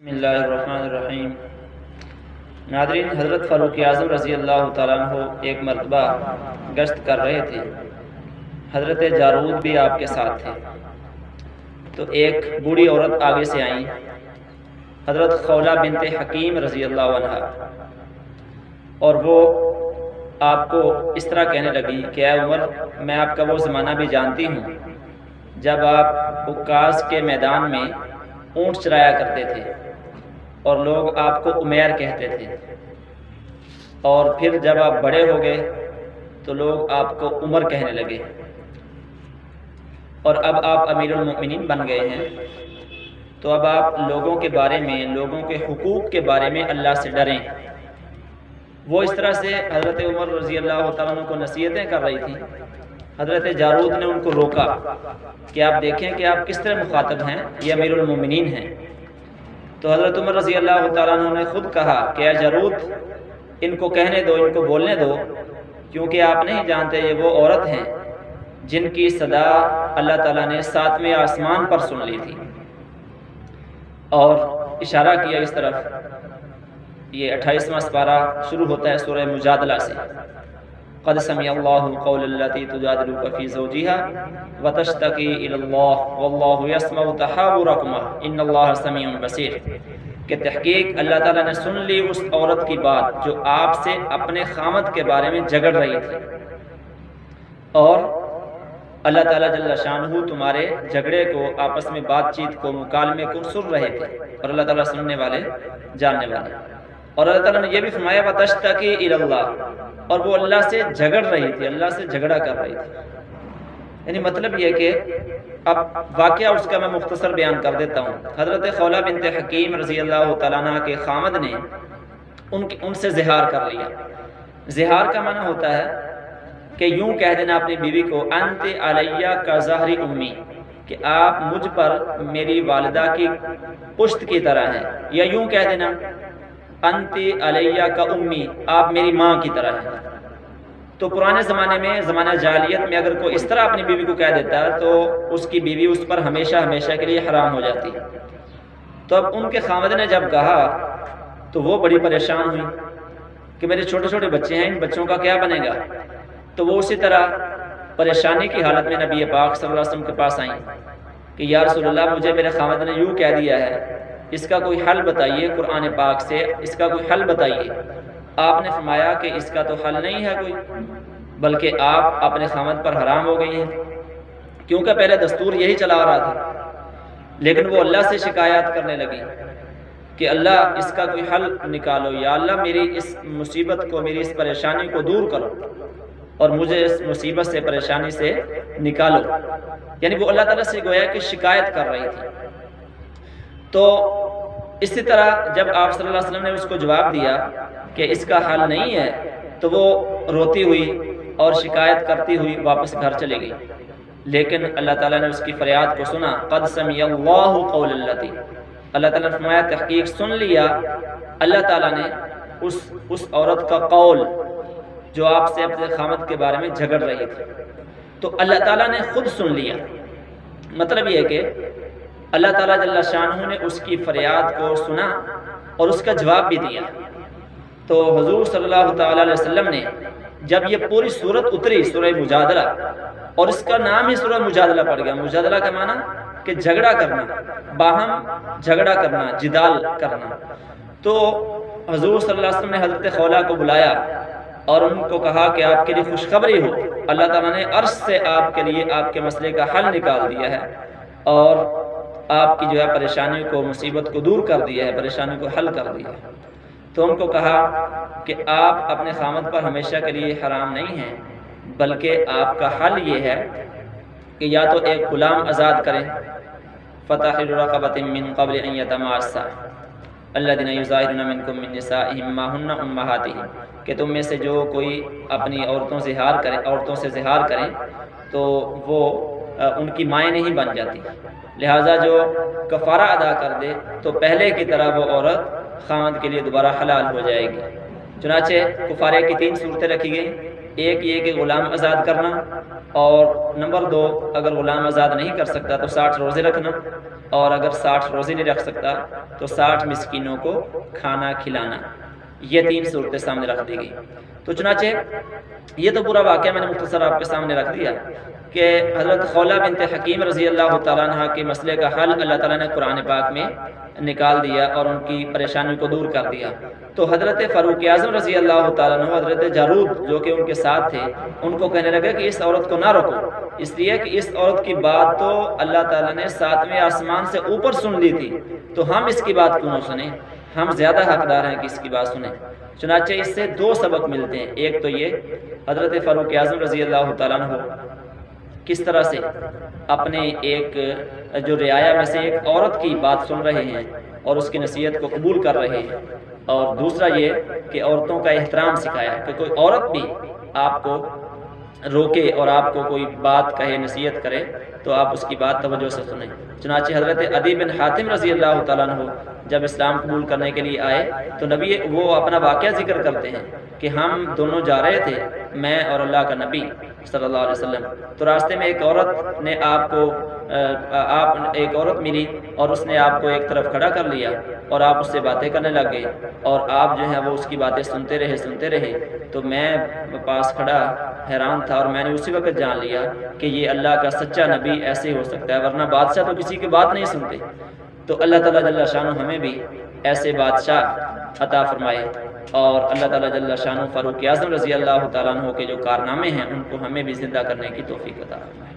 بسم اللہ الرحمن الرحیم۔ ناظرین، حضرت فاروق اعظم رضی اللہ تعالیٰ عنہ ایک مرتبہ گشت کر رہے تھے۔ حضرت جارود بھی آپ کے ساتھ تھے۔ تو ایک بوڑھی عورت آگے سے آئیں، حضرت خولہ بنت حکیم رضی اللہ عنہ، اور وہ آپ کو اس طرح کہنے لگی کہ اے عمر، میں آپ کا وہ زمانہ بھی جانتی ہوں جب آپ عکاظ کے میدان میں اونٹ چرایا کرتے تھے اور لوگ آپ کو عمیر کہتے تھے، اور پھر جب آپ بڑے ہو گئے تو لوگ آپ کو عمر کہنے لگے، اور اب آپ امیر المؤمنین بن گئے ہیں۔ تو اب آپ لوگوں کے بارے میں، لوگوں کے حقوق کے بارے میں اللہ سے ڈریں۔ وہ اس طرح سے حضرت عمر رضی اللہ تعالیٰ عنہ کو نصیحتیں کر رہی تھی۔ حضرت جارود نے ان کو روکا کہ آپ دیکھیں کہ آپ کس طرح مخاطب ہیں، یہ امیر المؤمنین ہیں۔ تو حضرت عمر رضی اللہ تعالیٰ عنہ نے خود کہا کہ اے جارود، ان کو کہنے دو، ان کو بولنے دو، کیونکہ آپ نہیں جانتے یہ وہ عورت ہیں جن کی صدا اللہ تعالیٰ نے 7ویں آسمان پر سن لی تھی، اور اشارہ کیا اس طرف۔ یہ 28واں سپارہ شروع ہوتا ہے سورہ مجادلہ سے۔ قد سمع اللہ قول التی تجادلک فی زوجہا وتشتکی الی اللہ واللہ یسمع تحاورکما ان اللہ سمیع بصیر، کہ تحقیق اللہ تعالیٰ نے سن لی اس عورت کی بات جو آپ سے اپنے خامد کے بارے میں جھگڑ رہی تھی، اور اللہ تعالیٰ جل شانہ تمہارے جھگڑے کو، آپس میں بات چیت کو، مکالمے کو سن رہے تھے، اور اللہ تعالیٰ سننے والے، جاننے والے۔ اور اللہ تعالیٰ نے یہ بھی فرمایا وَتَشْتَكِي إِلَى اللَّهِ، اور وہ اللہ سے جھگڑ رہی تھی، اللہ سے جھگڑا کر رہی تھی۔ یعنی مطلب یہ کہ اب واقعہ اس کا میں مختصر بیان کر دیتا ہوں۔ حضرت خولہ بنت حکیم رضی اللہ تعالیٰ عنہ کے خامد نے ان سے زہار کر لیا۔ زہار کا معنی ہوتا ہے کہ یوں کہہ دینا اپنی بیوی کو انت علیہ کا ظہر امی، کہ آپ مجھ پر میری والدہ کی پشت کی طرح ہیں، یا یوں کہہ دینا انت علیہ کا امی، آپ میری ماں کی طرح ہیں۔ تو پرانے زمانے میں، زمانہ جاہلیت میں، اگر کوئی اس طرح اپنی بیوی کو کہہ دیتا تو اس کی بیوی اس پر ہمیشہ ہمیشہ کے لیے حرام ہو جاتی۔ تو اب ان کے خامد نے جب کہا تو وہ بڑی پریشان ہوئی کہ میرے چھوٹے چھوٹے بچے ہیں، ان بچوں کا کیا بنے گا۔ تو وہ اسی طرح پریشانی کی حالت میں نبی پاک صلی اللہ علیہ وسلم کے پاس آئیں کہ یا رسول اللہ، مجھے میرے خامد نے یوں کہہ دیا ہے، اس کا کوئی حل بتائیے، قرآن پاک سے اس کا کوئی حل بتائیے۔ آپ نے فرمایا کہ اس کا تو حل نہیں ہے کوئی، بلکہ آپ اپنے خامد پر حرام ہو گئی ہیں، کیونکہ پہلے دستور یہی چلا آ رہا تھا۔ لیکن وہ اللہ سے شکایات کرنے لگی کہ اللہ اس کا کوئی حل نکالو، یا اللہ میری اس مصیبت کو، میری اس پریشانی کو دور کرو، اور مجھے اس مصیبت سے، پریشانی سے نکالو۔ یعنی وہ اللہ تعالیٰ سے گویا کہ شکایت کر رہی تھی۔ تو اسی طرح جب آپ صلی اللہ علیہ وسلم نے اس کو جواب دیا کہ اس کا حل نہیں ہے، تو وہ روتی ہوئی اور شکایت کرتی ہوئی واپس گھر چلے گئی۔ لیکن اللہ تعالیٰ نے اس کی فریاد کو سنا۔ قد سمع اللہ قول التی، اللہ تعالیٰ نے فرمایا تحقیق سن لیا اللہ تعالیٰ نے اس عورت کا قول جو آپ سے اپنے خامد کے بارے میں جھگڑ رہی تھی۔ تو اللہ تعالیٰ نے خود سن لیا۔ مطلب یہ کہ اللہ تعالیٰ جل شانہ نے اس کی فریاد کو سنا اور اس کا جواب بھی دیا۔ تو حضور صلی اللہ تعالیٰ علیہ وسلم نے جب یہ پوری سورت اتری، سورہ مجادلہ، اور اس کا نام ہی سورہ مجادلہ پڑ گیا۔ مجادلہ کا معنی کہ جھگڑا کرنا، باہم جھگڑا کرنا، جدال کرنا۔ تو حضور صلی اللہ علیہ وسلم نے حضرت خولہ کو بلایا اور ان کو کہا کہ آپ کے لیے خوشخبری ہو، اللہ تعالیٰ نے عرش سے آپ کے لیے آپ کے مسئلے کا حل نکال دیا ہے، اور آپ کی جو ہے پریشانی کو، مصیبت کو دور کر دیا ہے، پریشانی کو حل کر دیا ہے۔ تو ان کو کہا کہ آپ اپنے خامد پر ہمیشہ کے لیے حرام نہیں ہیں، بلکہ آپ کا حل یہ ہے کہ یا تو ایک غلام آزاد کریں، فَتَحْرِيرُ رَقَبَةٍ مِّن قَبْلِ أَن يَتَمَاسَّا الَّذِينَ يُظَاهِرُونَ مِنكُم مِّن نِّسَائِهِمْ مَا هُنَّ أُمَّهَاتِهِمْ، کہ تم میں سے جو کوئی اپنی عورتوں سے زہار کریں تو وہ ان کی مائیں نہیں بن جاتی، لہٰذا جو کفارہ ادا کر دے تو پہلے کی طرح وہ عورت خامد کے لیے دوبارہ حلال ہو جائے گی۔ چنانچہ کفارے کی 3 صورتیں رکھی گئی۔ ایک یہ کہ غلام آزاد کرنا، اور نمبر 2 اگر غلام آزاد نہیں کر سکتا تو 60 روزے رکھنا، اور اگر 60 روزے نہیں رکھ سکتا تو 60 مسکینوں کو کھانا کھلانا، یہ 3 صورتیں سامنے رکھ دی گئی۔ تو چنانچہ یہ تو پورا واقعہ میں نے مختصر آپ کے سامنے رکھ دیا کہ حضرت خولہ بنت حکیم رضی اللہ تعالیٰ عنہ کے مسئلے کا حل اللہ تعالیٰ نے قرآن پاک میں نکال دیا اور ان کی پریشانی کو دور کر دیا۔ تو حضرت فاروق اعظم رضی اللہ تعالیٰ عنہ حضرت جارود جو کہ ان کے ساتھ تھے ان کو کہنے لگے کہ اس عورت کو نہ روکو، اس لیے کہ اس عورت کی بات تو اللہ تعالیٰ نے 7ویں آسمان سے اوپر سن لی تھی، تو ہم اس کی بات کیوں نہ سنیں، ہم زیادہ حقدار ہیں کہ اس کی بات سنیں۔ چنانچہ اس سے 2 سبق ملتے ہیں، ایک تو یہ حضرت فاروق اعظم رضی اللہ تعالیٰ عنہ کس طرح سے اپنے ایک جو رعایا میں سے ایک عورت کی بات سن رہے ہیں اور اس کی نصیحت کو قبول کر رہے ہیں، اور دوسرا یہ کہ عورتوں کا احترام سکھایا کہ کوئی عورت بھی آپ کو روکے اور آپ کو کوئی بات کہے، نصیحت کرے تو آپ اس کی بات توجہ سے سنیں۔ چنانچہ حضرت عدی بن حاتم رضی اللہ تعالیٰ عنہ جب اسلام قبول کرنے کے لیے آئے تو نبی وہ اپنا واقعہ ذکر کرتے ہیں کہ ہم دونوں جا رہے تھے، میں اور اللہ کا نبی صلی اللہ علیہ وسلم، تو راستے میں ایک عورت نے ایک عورت ملی اور اس نے آپ کو ایک طرف کھڑا کر لیا اور آپ اس سے باتیں کرنے لگ گئے اور آپ جو ہے وہ اس کی باتیں سنتے رہے، تو میں پاس کھڑا حیران تھا اور میں نے اسی وقت جان لیا کہ یہ اللہ کا سچا نبی ایسے ہو سکتا ہے، ورنہ بادشاہ تو کسی کی بات نہیں سنتے۔ تو اللہ تعالیٰ جل شانہ ہمیں بھی ایسے بادشاہ عطا فرمائے، اور اللہ تعالیٰ جل شانہ فاروق اعظم رضی اللہ تعالیٰ عنہ کے جو کارنامے ہیں ان کو ہمیں بھی زندہ کرنے کی توفیق عطا فرمائے۔